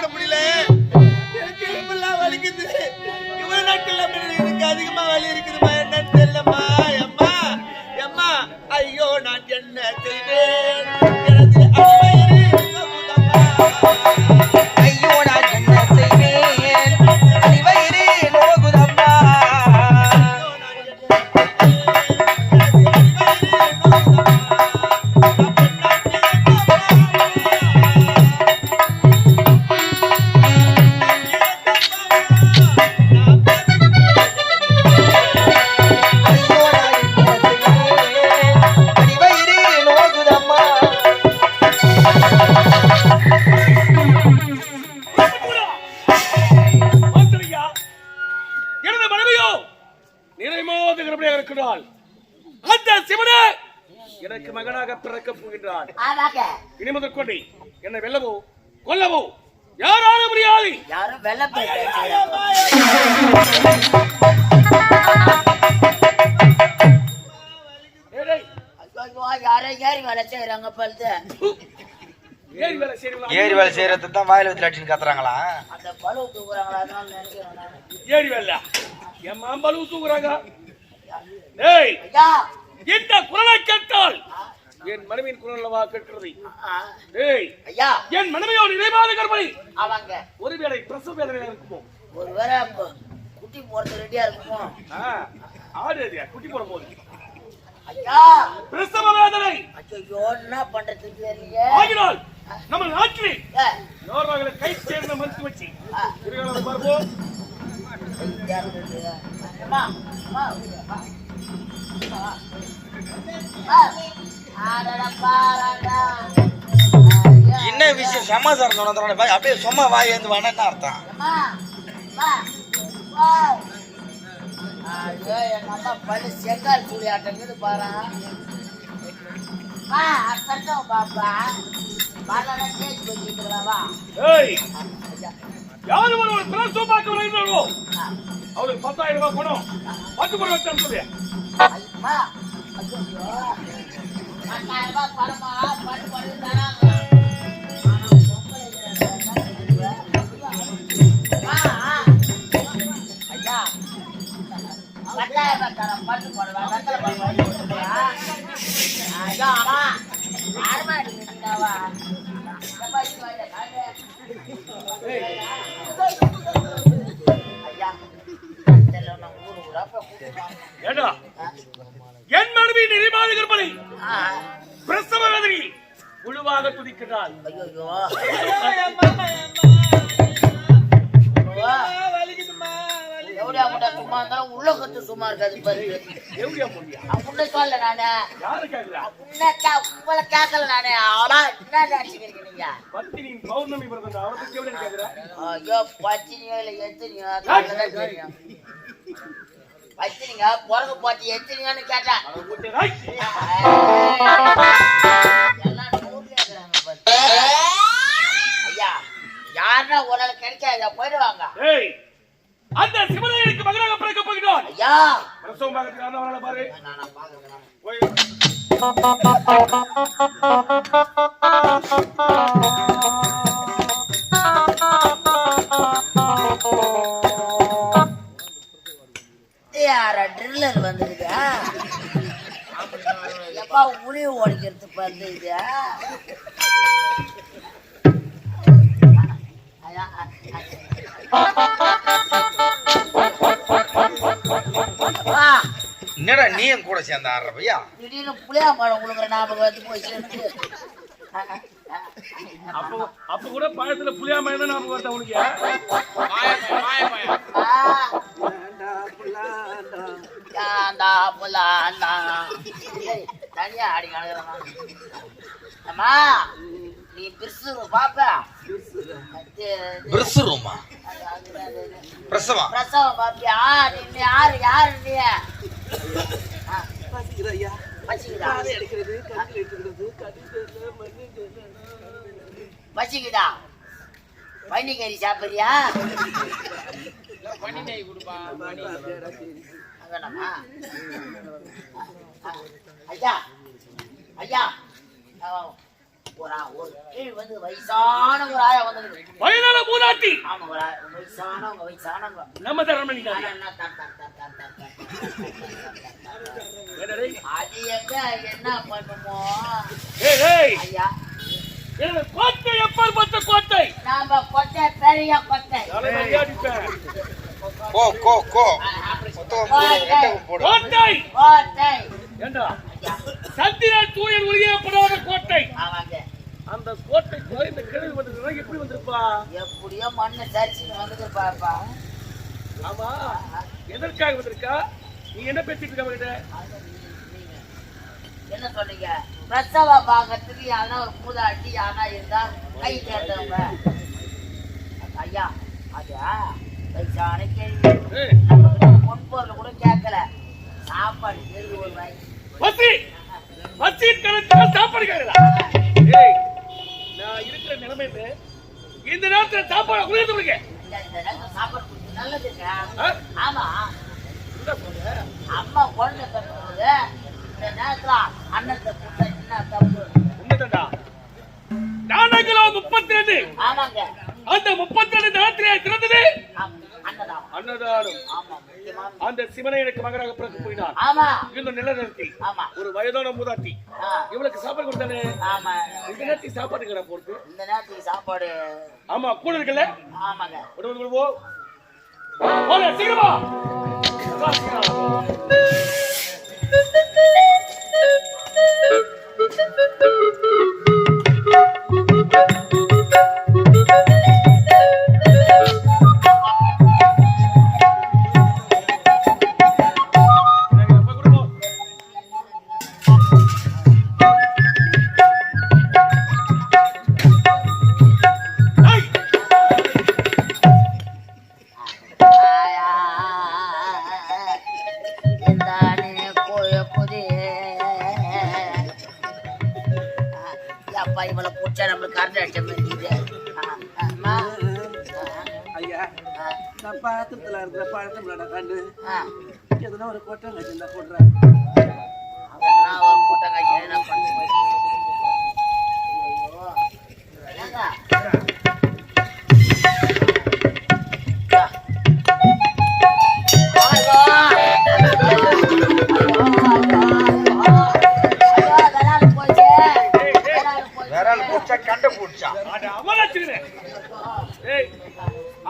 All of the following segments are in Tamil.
சாப்பிட முடியல. எனக்கு எலும்பெல்லாம் வலிக்குது. இவ்வளவு நாட்கள் எனக்கு அதிகமா வலி இருக்குதுமா, என்னன்னு தெரியலம்மா. அம்மா அம்மா, ஐயோ நான் என்ன செய்வேன்? எனது அடிவயிறு நோகுதம்மா. ஐயோ நான் என்ன செய்வேன்? அடிவயிறு நோகுதம்மா. எனக்கு மகனாக பிறக்க போகின்றான். இனி முதல் கொண்டு என்னை வெல்லவோ கொல்லவோ யாராலும் முடியாது. யாரும் வெல்ல ஏரி வேலை செய்யறது தான் வாயில வச்சு அடிச்சுன்னு கத்துறாங்களா? அந்த பழு தூக்குறாங்களா? ஏரி வேலை என் மாம்பழு தூக்குறாங்க. இந்த குரலை கேட்டால் என் மனைவியின் குரல்லவா கேட்கிறது. என் மனைவியோ நிறைவாத கர்ப்பிணி. ஒருவேளை பிரசவ வேதனை இருக்குமோ? ஒருவேளை குட்டி போறது ரெடியா இருக்குமோ? ஆடு குட்டி போற போது ஐயா பிரசவ வேதனை. ஐயோ என்ன பண்றது தெரியல. ஆகினால் நம்ம நாட்டில் நோர்வாகளை கை சேர்ந்த மறுத்து வச்சு இருக்கான பார்ப்போம். என்ன விஷயம்? சமாச்சாரம் சொன்ன அப்படியே சும்மா வாய் வந்து வானா என்ன அர்த்தம்? எங்க அம்மா பள்ளி செங்கால் கூலி ஆட்டங்குது பாரு. பாப்பா தேய்ச்சி வச்சுக்கலாவா? யாரு ஒரு பிரசவ பார்க்க வருகிறாரோ அவளுக்கு 10,000 ரூபாய் பணம் பட்டு போட வச்சான்னு சொல்லு. 10,000 ரூபாய் பணமா பட்டு போட்டு தராங்க. ஐயா 10,000 ரூபாய் தரம் பட்டு போடுவேன். ஐயா அம்மா யாருமா எடுத்துக்கிட்டாவா? என் மனைவி நிறைவாத கர்ப்பிணி பிரசவ வேதனையில் முழுவாக துடிக்கிறாள். சும்மா இருந்தாலும் உள்ள கத்து சும்மா இருக்காது பாரு. உன்னை சொல்ல நானு உங்களை கேட்கல நானு. ஆனா என்ன நினைச்சுக்கிறீங்க நீங்க? பௌர்ணமி ஐயோ பச்சினியில எத்தனியா தெரியும். பச்சினிங்க பிறகு பார்த்து எத்தனியான்னு கேட்டேன். ஐயா யாருன்னா ஒரு நாள் கிடைக்காது போயிடுவாங்க. அந்த சிவனைக்கு மகனாக பிறக்க போகிறான். ஐயா பிரசவம் பார்க்கறதுக்கு பாரு. யாரா ட்ரில்லர் வந்துருக்கா? எப்பா உளிவு ஓடிக்கிறது வந்து இது என்னடா நீயும் கூட சேர்ந்த ஆடுற பையா? திடீர்னு புளியா பழம் உழுகுற ஞாபகம் வந்து போய் சேர்ந்து அப்ப கூட பழத்துல புளியா மழை தான் ஞாபகம் வருது உனக்கு? தனியா ஆடி அம்மா நீ பிரிசு பாப்பா பிரசவமா பிரசவம் பிரசவம் பாப்பியா? நீ யாரு யாரு நீ? பசிக்குதா? பன்னிக்கறி சாப்பிடுறியா? ஐயா ஐயா ஒரு கீழ் வந்து வயசான ஒரு ஆயா வந்தது. வயதான மூதாட்டி. ஆமா, வயசானவங்க. நம்ம தரம் நீங்க. அது என்ன பண்ணுமோ? ஐயா, கோட்டை எப்பேற்பட்ட கோட்டை? நாம கொட்டை பெரிய கொட்டை. கோட்டை ஏண்டா சந்திரன் தூயன் ஒளியப்படாத கோட்டை. அந்த கோட்டை இந்த கிழவி வந்து எப்படி வந்திருப்பா? எப்படியோ மண்ணு சரிச்சு வந்துருப்பாப்பா. ஆமா, எதற்காக வந்திருக்கா? நீ என்ன பேசிட்டு இருக்க கிட்ட? என்ன சொன்னீங்க? பிரசவ பாகத்துக்கு யாரா ஒரு மூதாட்டி யாரா இருந்தா கை சேர்ந்தவங்க. ஐயா, அது வயசான கேள்வி. நம்ம பொன்பொருள் கூட கேட்கல. சாப்பாடு கேள்வி ஒரு வாய். பசி கணக்கு சாப்பாடு கேட்கல. நான் இருக்கிற நிலைமையில இந்த நேரத்துல சாப்பாடு குளிர்ந்து விடுங்க. இந்த நேரத்துல சாப்பாடு நல்லதுங்க. ஆமா, அம்மா குழந்தை தப்புது. இந்த நேரத்துல அன்னத்தை கூட்ட என்ன தப்பு? உண்மைதான்டா. நானங்களோ 32. ஆமாங்க. அந்த 32 நேரத்திலே திறந்தது அன்னதானம். அன்னதானம். ஆமா, அந்த சிவனை எனக்கு மகனாக பிறக்க போயினான். ஆமா, இந்த நிலநடத்தில் ஆமா, ஒரு வயதான மூதாட்டி இவளுக்கு சாப்பாடு கொடுத்தானே. ஆமா, இந்த நேரத்துக்கு சாப்பாடு கடை போட்டு இந்த நேரத்துக்கு சாப்பாடு. ஆமா, கூட இருக்குல்ல. ஆமாங்க. போ போல சீக்கிரமா. அப்பா இவளை பூச்சா நம்மளுக்கு கரண்ட் அடிச்ச மாதிரி. ஐயா, நான் பாத்திரத்துல இருக்கிற பழத்தம்லடா கண்டு எதுனா ஒரு கொட்டம் கட்டிருந்தா போடுறேன். அதெல்லாம் ஒரு கூட்டம் காய்ச்சி என்ன பண்ணுவோம்?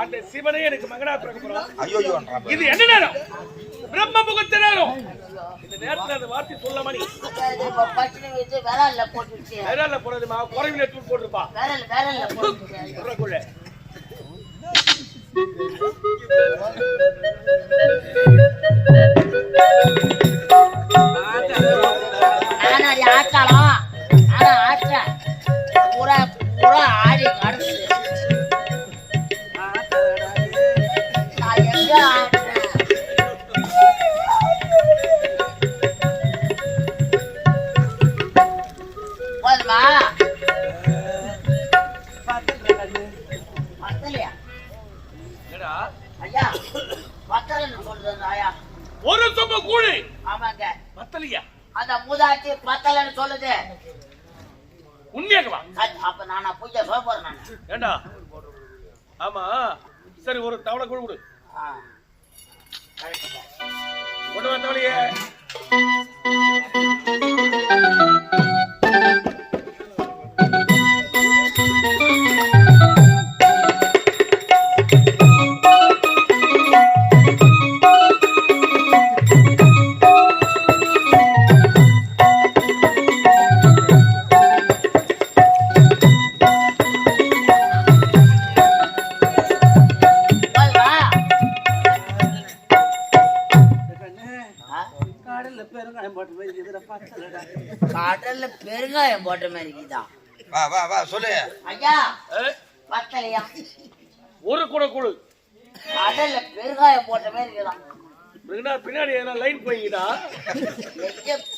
அந்த சிவனை எனக்கு மகனா பிறக்க போறான். இது என்ன நேரம்? பிரம்ம முகூர்த்த நேரம். இந்த நேரத்துல அந்த வார்த்தை சொல்ல மணி விரல்ல போறதுமா, குறைவில தூள் போட்டுருப்பா. ஆச்சாலாம் ஆனா ஆச்சா பூரா பூரா ஆடி கடந்து நான் எங்க போதுமா? பத்தலையா ஐயா? பத்தலன்னு சொல்றது ஐயா. ஒரு சொம்பு கூழி. ஆமாங்க. பத்தலையா? அந்த மூதாட்டி பத்தலன்னு சொல்லுது. உண்மையாகவா? அப்ப நானா பூஜை சொல்ல போறேன் நான். ஏண்டா? ஆமா, சரி ஒரு தவளை கூட கொடு. கொண்டு வா தவளையே. கடல்ல பெருங்காயம் போட்ட மாதிரி சொல்லு ஐயா. பத்தலையா? ஒரு கூட கொடு. கடல்ல பெருங்காயம் போட்ட மாதிரி இருக்குதான். பின்னாடி லைன் போய்கிட்டா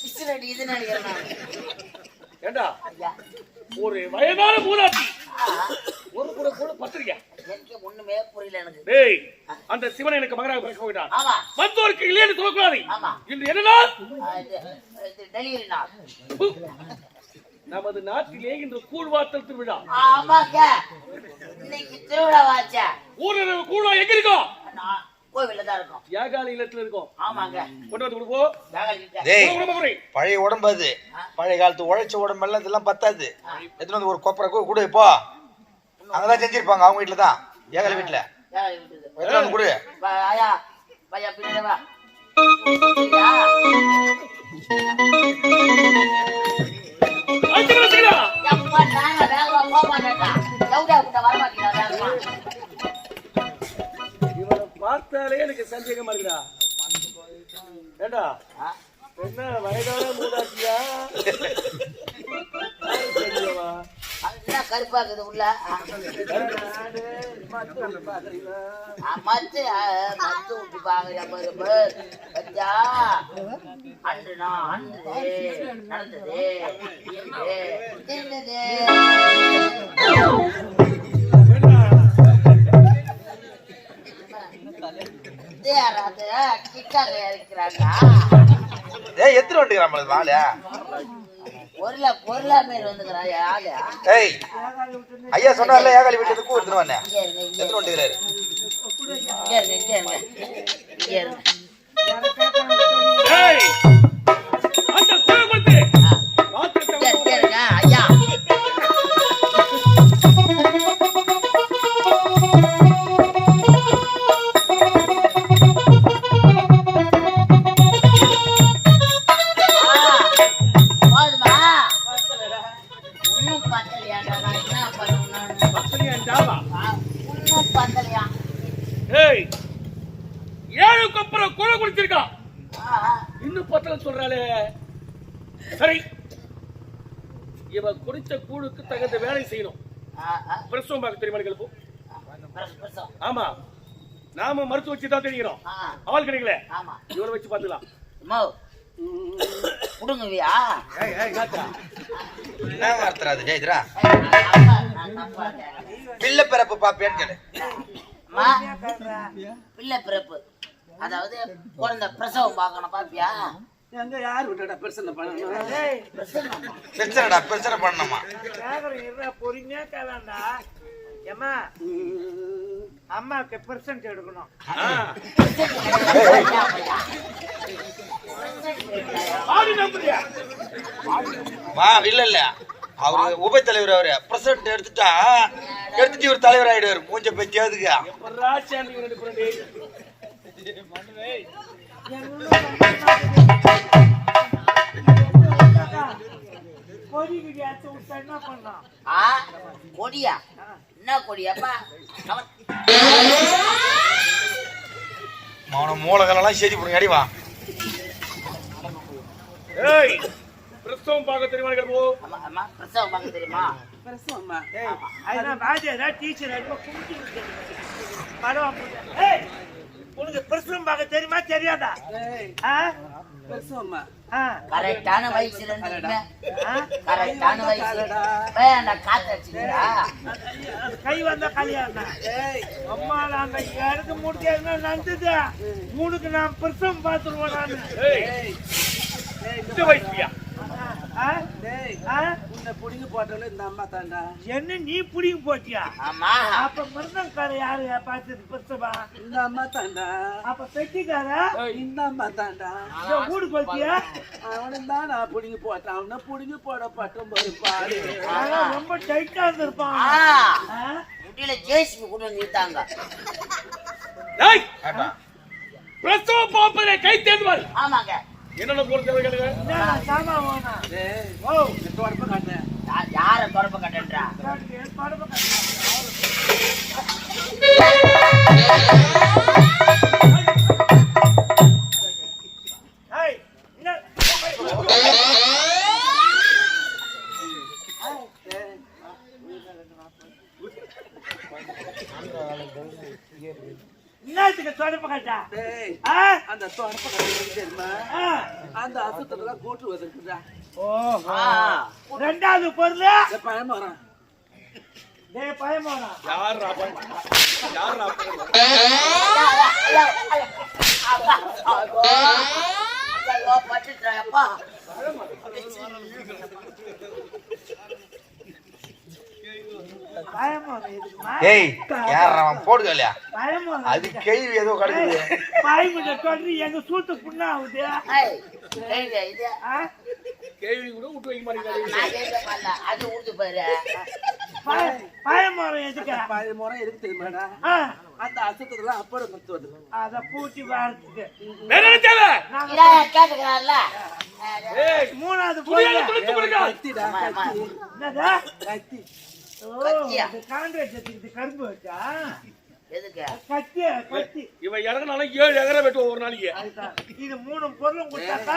பிசுனடி இது நினைக்கிறேன். ஏண்டா ஒரு வயதான மூதாட்டி ஒரு கூட கூட பத்திரிக்கை எனக்கு ஒண்ணுமே புரியல எனக்கு. டேய், அந்த சிவனை எனக்கு மகனாக பிறக்க போயிட்டான். ஆமா, மத்தோருக்கு இல்லைன்னு சொல்லக்கூடாது. ஆமா, இன்று என்ன நாள்? டெலிவரி நாள். நமது நாட்டிலே இன்று கூழ்வாத்தல் திருவிழா. ஆமாங்க, இன்னைக்கு திருவிழாவாச்சா? ஊரில் கூழா எங்க இருக்கோம்? கோவில்ல தான் இருக்கும். யாகாலி இல்லத்துல இருக்கோம். ஆமாங்க, கொண்டு வந்து கொடுப்போம். பழைய உடம்பு அது, பழைய காலத்து உழைச்ச உடம்பெல்லாம் இதெல்லாம் பத்தாது. எத்தனை வந்து ஒரு கொப்பரை கொடு இப்போ. அங்கதான் செஞ்சிருப்பாங்க அவங்க வீட்டுல தான், ஏகாலி வீட்டுல. கொடு ஐயா, பையா பின்னவா இவனை பார்த்தாலே எனக்கு சந்தேகமா இருக்குடா. ஏண்டா என்ன வயதான மூதாட்டியா? கருப்பா இருக்குது உள்ள மத்து மத்து விட்டு பாக்குற அன்று நான் அன்று நடந்தது இருந்தது. கிட்டாக இருக்கிறாங்க. எத்தனை வந்துக்கிறான் வாழ பொருளா பேர் வந்துக்கிறான் ஆளு. ஐயா சொன்னார்ல ஏகாலி வீட்டுக்கு எடுத்துருவானே. எத்தனை வந்துக்கிறாரு? ஐயா ஏழுக்கு அப்புறம் கூட குடிச்சிருக்கான், இன்னும் பத்தல சொல்றாளே. சரி, இவ குடிச்ச கூழுக்கு தகுந்த வேலை செய்யணும். பிரசவம் பார்க்க தெரியுமா? ஆமா, நாம மருத்துவ வச்சு தான் தெரிகிறோம். ஆள் கிடைக்கல, இவரை வச்சு பாத்துக்கலாம். பிள்ளை பிறப்பு பாப்பேன்னு கேளு. பிள்ளை பிறப்பு அதாவது குழந்தை பிரசவம் பார்க்கணும் பாப்பியா? எங்க யார் விட்டா பிரச்சனை பண்ணணும்? பிரச்சனை பண்ணணுமா? பொறுமையா கேளாண்டா. ஏமா அம்மாவுக்கு பெர்சன்ட் எடுக்கணும். இல்ல இல்ல, அவரு உப தலைவர், அவரு பிரசிடண்ட் எடுத்துட்டு இவர் தலைவர் ஆயிடுவாரு. மூஞ்ச பத்தி அதுக்கு கொடியா? என்ன கொடியாப்பா? மூலகளெல்லாம் சரி போடுங்க. அடிவா பிரசவம் பார்க்க தெரியுமா? பிரசவம் பார்க்க தெரியுமா? பிரசவமா? உனக்கு பிரசவம் பார்க்க தெரியுமா தெரியாதா? பிரசவமா? கரெக்டான வயசுல கரெக்டான வயசுல காத்தடிச்சுங்களா? கை வந்தா கல்யாணம். அம்மா நாங்க இடத்து முடிக்க நடந்தது. உனக்கு நான் பிரசவம் பார்த்துருவோம். உன்னை புடிங்க போட்டாலும் இந்த அம்மா தாண்டா. என்ன நீ புடிங்க போட்டியா? அப்ப மிருதங்கார யாரு பார்த்தது? பிரசவா இந்த அம்மா தாண்டா. அப்ப பெட்டிக்கார இந்த அம்மா தாண்டா. வீடு போட்டியா? அவனும் தான் நான் புடிங்க போட்டேன். அவனை புடிங்க போட பட்டம் பாரு. ரொம்ப டைட்டா இருந்திருப்பான். முட்டியில ஜேசிபி கூட நிறுத்தாங்க. பிரசவம் பார்ப்பதை கை தேர்வாள். ஆமாங்க. என்னென்ன பொறுத்தவரை கேளுங்க. யார தொடர்பு கட்டா? என்னத்துக்கு தொடர்பு கட்டா? அந்த தொடர்பு கட்ட தெரியுமா? அந்த அசுத்தத்துல கூட்டு வந்திருக்குதா. ரெண்டாவது பொருள் பயமரம். பயமரம் பயமரம் எதுக்குமா? ஏய் யார் அவன் போடுங்க இல்லையா பயமரம் அது கேள்வி ஏதோ கிடக்குது பாய் முட்டை சொல்லி எங்க சூத்து புண்ணா ஆகுது. ஏய், ஏங்க, இது ஆ? கேள்வி கூட விட்டு வைக்க மாட்டேங்கிறாரு. நான் கேட்க மாட்டேன். அது ஊத்து பாரு. பயமரம் எதுக்கு? பயமுறை இருக்கு தெரியுமாடா? ஆ, அந்த அசுத்தத்துல அப்புறம் மருத்துவது அத பூச்சி வாரத்துக்கு வேற என்ன தேவை? இதா கேட்டுக்கிறான்ல. ஏய், மூணாவது துணியால போய் துணிச்சு கொடுங்க. கத்திடா கத்தி என்னதா? கத்தி ஓ, கத்தியா? இது கான்ட்ராக்ட் எடுத்துக்கிட்டு கரும்பு வச்சா எதுக்கு? கத்தி கத்தி. இவன் இறங்கினாலும் 7 எகரை வெட்டுவோம் ஒரு நாளைக்கு. அதுதான். இது மூணு பொருளும் கொடுத்தாக்கா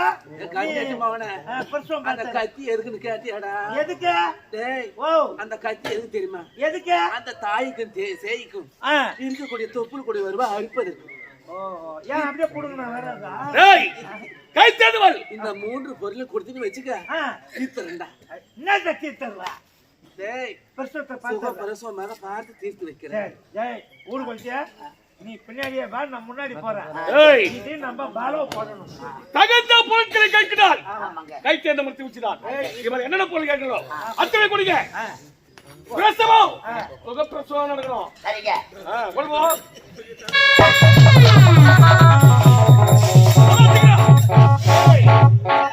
கத்தி மகனே பிரசவம் அந்த கத்தி எதுக்குன்னு கேட்டியாடா? எதுக்கு? டேய் ஓ, அந்த கத்தி எதுக்கு தெரியுமா? எதுக்கு? அந்த தாய்க்கும் சேய்க்கும் ஆ. இருக்கக்கூடிய தொப்புள் கொடி வருவா அழிப்பதற்கு. ஓ, ஏன் அப்படியே கொடுங்க வேறதா? ஏய், கை தேடுவல். இந்த 3 பொருளை கொடுத்துன்னு வச்சுக்க ஆ, தீர்த்துறேன்டா. என்ன தட்டி தருவா? டேய் பிரசவத்தை சுக பார்த்து பிரசவமாக பார்த்து தீர்த்து வைக்கிறேன். டேய் ஊருக்கு வச்சியா? நீ பின்னாடியே வா, நான் முன்னாடி போறேன். ஏய், இது நம்ம பாலோ போடணும். தகுந்த பொருட்களை கேட்கிறார். ஆமாங்க. கை தேர்ந்த முடித்து வச்சுதான். இவர் என்னென்ன பொருள் கேட்கணும் அத்தனை கொடுங்க. பிரசவம் சுக பிரசவம் நடக்கணும். சரிங்க. கொள்வோம்.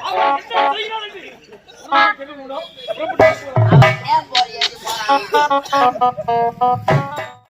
அவன் ஏன் போறியா?